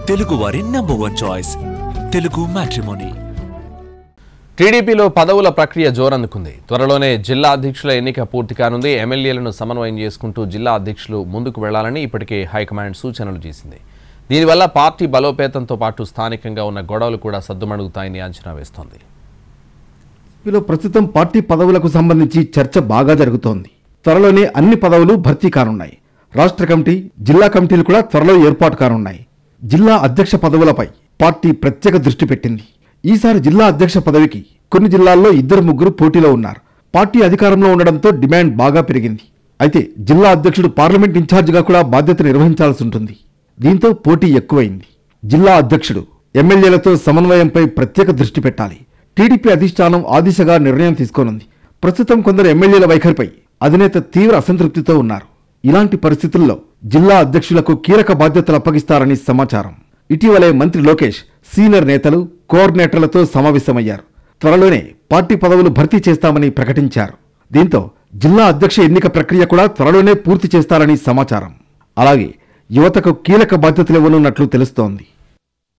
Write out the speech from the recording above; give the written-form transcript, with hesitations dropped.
తెలుగు వారి number 1 choice Telugu matrimony. టీడీపీలో పదవుల ప్రక్రియ జోరందుకుంది. త్వరలోనే జిల్లా అధ్యక్షుల ఎన్నిక పూర్తి కానుంది. ఎమ్మెల్యేలను సమన్వయం చేసుకుంటూ జిల్లా అధ్యక్షులు ముందుకు వెళ్లాలని ఇప్పటికే హైకమాండ్ సూచనలు చేసింది. దీనివల్ల పార్టీ బలోపేతంతో పాటు స్థానికంగా ఉన్న గొడవలు కూడా సద్దుమణుగుతాయని అంచనా వేస్తోంది. ప్రస్తుతం పార్టీ పదవులకు సంబంధించి చర్చ బాగా జరుగుతోంది. త్వరలోనే అన్ని పదవులు భర్తీ కానున్నాయి. రాష్ట్ర కమిటీ, జిల్లా కమిటీలు కూడా త్వరలో ఏర్పాటు కానున్నాయి. జిల్లా అధ్యక్ష పదవులపై పార్టీ ప్రత్యేక దృష్టి పెట్టింది. ఈసారి జిల్లా అధ్యక్ష పదవికి కొన్ని జిల్లాల్లో 2-3 పోటీలో ఉన్నారు. పార్టీ అధికారంలో ఉండడంతో డిమాండ్ బాగా పెరిగింది. అయితే జిల్లా అధ్యక్షుడు పార్లమెంట్ ఇన్ఛార్జిగా కూడా బాధ్యత నిర్వహించాల్సి ఉంటుంది. దీంతో పోటీ ఎక్కువైంది. జిల్లా అధ్యక్షుడు ఎమ్మెల్యేలతో సమన్వయంపై ప్రత్యేక దృష్టి పెట్టాలి. టీడీపీ అధిష్టానం ఆ దిశగా నిర్ణయం తీసుకోనుంది. ప్రస్తుతం కొందరు ఎమ్మెల్యేల వైఖరిపై అధినేత తీవ్ర అసంతృప్తితో ఉన్నారు. ఇలాంటి పరిస్థితుల్లో జిల్లా అధ్యక్షులకు కీలక బాధ్యతలు అప్పగిస్తారని సమాచారం. ఇటీవలే మంత్రి లోకేష్ సీనియర్ నేతలు, కోఆర్డినేటర్లతో సమావేశమయ్యారు. త్వరలోనే పార్టీ పదవులు భర్తీ చేస్తామని ప్రకటించారు. దీంతో జిల్లా అధ్యక్ష ఎన్నిక ప్రక్రియ కూడా త్వరలోనే పూర్తి చేస్తారని సమాచారం. అలాగే యువతకు కీలక బాధ్యతలు ఇవ్వనున్నట్లు తెలుస్తోంది.